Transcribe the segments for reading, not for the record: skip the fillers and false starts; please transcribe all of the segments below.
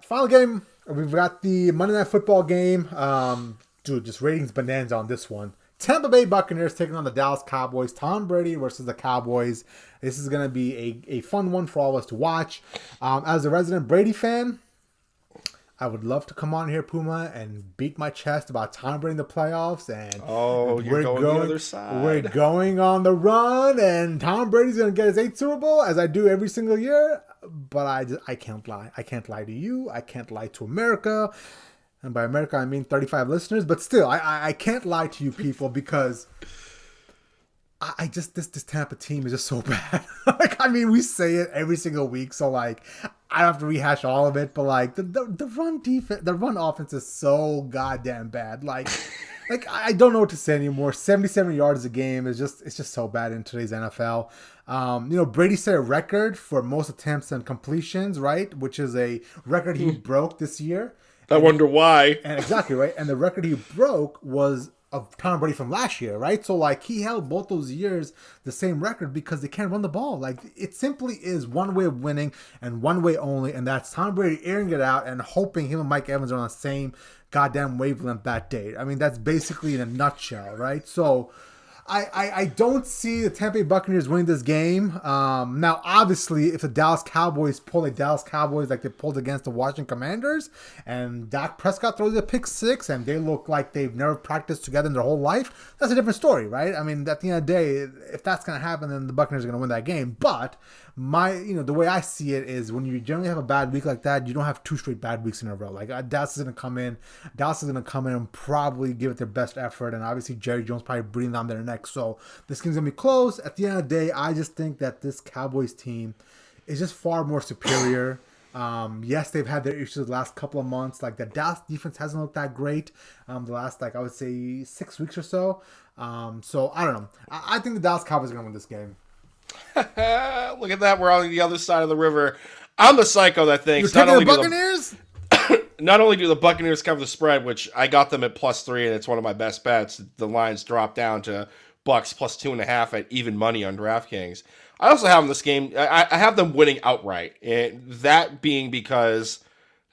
final game. We've got the Monday Night Football game. Dude, just ratings bonanza on this one. Tampa Bay Buccaneers taking on the Dallas Cowboys. Tom Brady versus the Cowboys. This is going to be a fun one for all of us to watch. As a resident Brady fan, I would love to come on here, Puma, and beat my chest about Tom Brady in the playoffs. And you're going the other side. We're going on the run, and Tom Brady's going to get his 8th Super Bowl, as I do every single year. But I can't lie. I can't lie to you. I can't lie to America. And by America, I mean 35 listeners. But still, I can't lie to you people because I just, this Tampa team is just so bad. We say it every single week. So, I don't have to rehash all of it. But, the run defense, the run offense is so goddamn bad. I don't know what to say anymore. 77 yards a game it's just so bad in today's NFL. Brady set a record for most attempts and completions, right? Which is a record he broke this year. I wonder why. And exactly, right? And the record he broke was of Tom Brady from last year, right? So, he held both those years the same record because they can't run the ball. It simply is one way of winning and one way only, and that's Tom Brady airing it out and hoping him and Mike Evans are on the same goddamn wavelength that day. That's basically in a nutshell, right? So, I don't see the Tampa Bay Buccaneers winning this game. Now, obviously, if the Dallas Cowboys pull a Dallas Cowboys like they pulled against the Washington Commanders, and Dak Prescott throws a pick six, and they look like they've never practiced together in their whole life, that's a different story, right? At the end of the day, if that's going to happen, then the Buccaneers are going to win that game. But the way I see it is when you generally have a bad week like that, you don't have 2 straight bad weeks in a row. Dallas is going to come in and probably give it their best effort, and obviously Jerry Jones probably breathing down their neck. So this game's going to be close. At the end of the day, I just think that this Cowboys team is just far more superior. Yes, they've had their issues the last couple of months. The Dallas defense hasn't looked that great the last, I would say, 6 weeks or so. So I don't know. I think the Dallas Cowboys are going to win this game. Look at that. We're on the other side of the river. I'm the psycho that thinks You're taking the Buccaneers? Not only do the Buccaneers cover the spread, which I got them at +3, and it's one of my best bets. The lines drop down to Bucs +2.5 at even money on DraftKings. I also have them this game. I have them winning outright, and that being because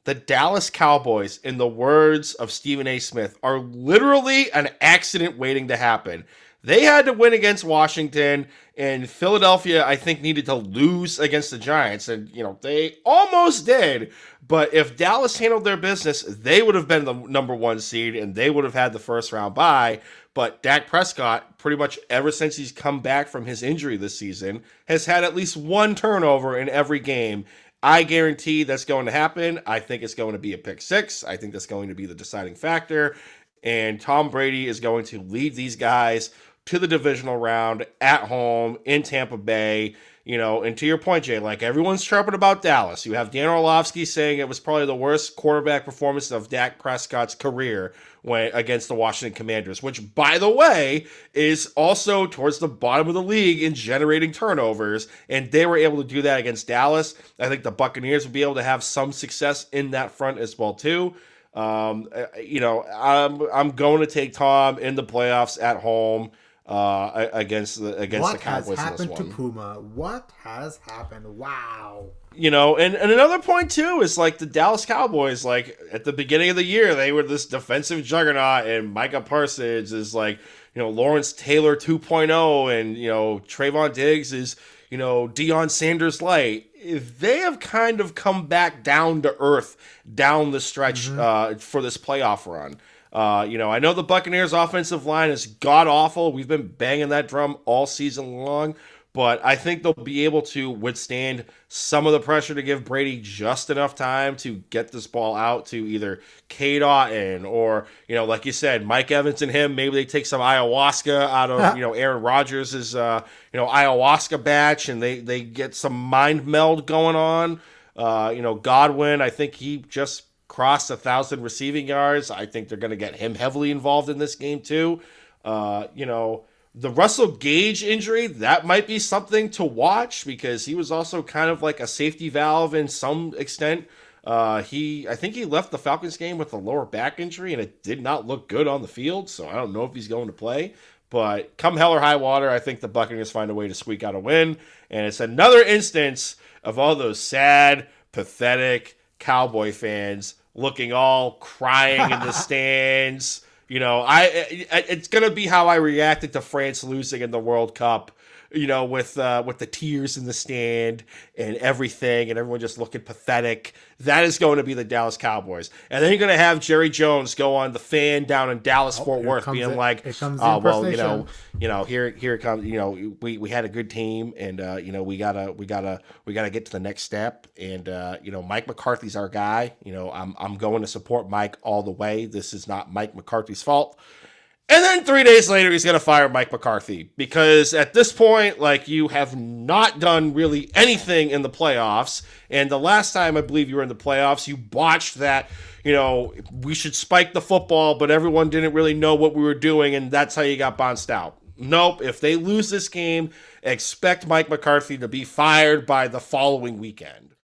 the Dallas Cowboys, in the words of Stephen A. Smith, are literally an accident waiting to happen. They had to win against Washington, and Philadelphia, I think, needed to lose against the Giants. And, they almost did. But if Dallas handled their business, they would have been the number 1 seed, and they would have had the first round bye. But Dak Prescott, pretty much ever since he's come back from his injury this season, has had at least 1 turnover in every game. I guarantee that's going to happen. I think it's going to be a pick 6. I think that's going to be the deciding factor. And Tom Brady is going to lead these guys to the divisional round at home in Tampa Bay. And to your point, Jay, everyone's chirping about Dallas. You have Dan Orlovsky saying it was probably the worst quarterback performance of Dak Prescott's career against the Washington Commanders, which, by the way, is also towards the bottom of the league in generating turnovers, and they were able to do that against Dallas. I think the Buccaneers will be able to have some success in that front as well, too. I'm going to take Tom in the playoffs at home. Against the Cowboys. What has happened to Puma? What has happened? Wow. And another point too is the Dallas Cowboys. At the beginning of the year, they were this defensive juggernaut, and Micah Parsons is Lawrence Taylor 2.0, and Trayvon Diggs is Deion Sanders light. They have kind of come back down to earth down the stretch for this playoff run. I know the Buccaneers' offensive line is god-awful. We've been banging that drum all season long, but I think they'll be able to withstand some of the pressure to give Brady just enough time to get this ball out to either Cade Otton or, like you said, Mike Evans and him. Maybe they take some ayahuasca out of, Aaron Rodgers' ayahuasca batch, and they get some mind meld going on. Godwin, I think he just crossed 1,000 receiving yards. I think they're going to get him heavily involved in this game too. The Russell Gage injury, that might be something to watch because he was also kind of like a safety valve in some extent. I think he left the Falcons game with a lower back injury, and it did not look good on the field, so I don't know if he's going to play. But come hell or high water, I think the Buccaneers find a way to squeak out a win. And it's another instance of all those sad, pathetic, Cowboy fans looking all crying in the stands. It's gonna be how I reacted to France losing in the World Cup. With the tears in the stand and everything, and everyone just looking pathetic. That is going to be the Dallas Cowboys, and then you're going to have Jerry Jones go on the Fan down in Dallas Fort Worth, being like, "Oh well, here it comes. We had a good team, and we gotta get to the next step, and Mike McCarthy's our guy. I'm going to support Mike all the way. This is not Mike McCarthy's fault." And then 3 days later, he's going to fire Mike McCarthy because at this point, you have not done really anything in the playoffs. And the last time I believe you were in the playoffs, you botched that, we should spike the football, but everyone didn't really know what we were doing, and that's how you got bounced out. Nope. If they lose this game, expect Mike McCarthy to be fired by the following weekend.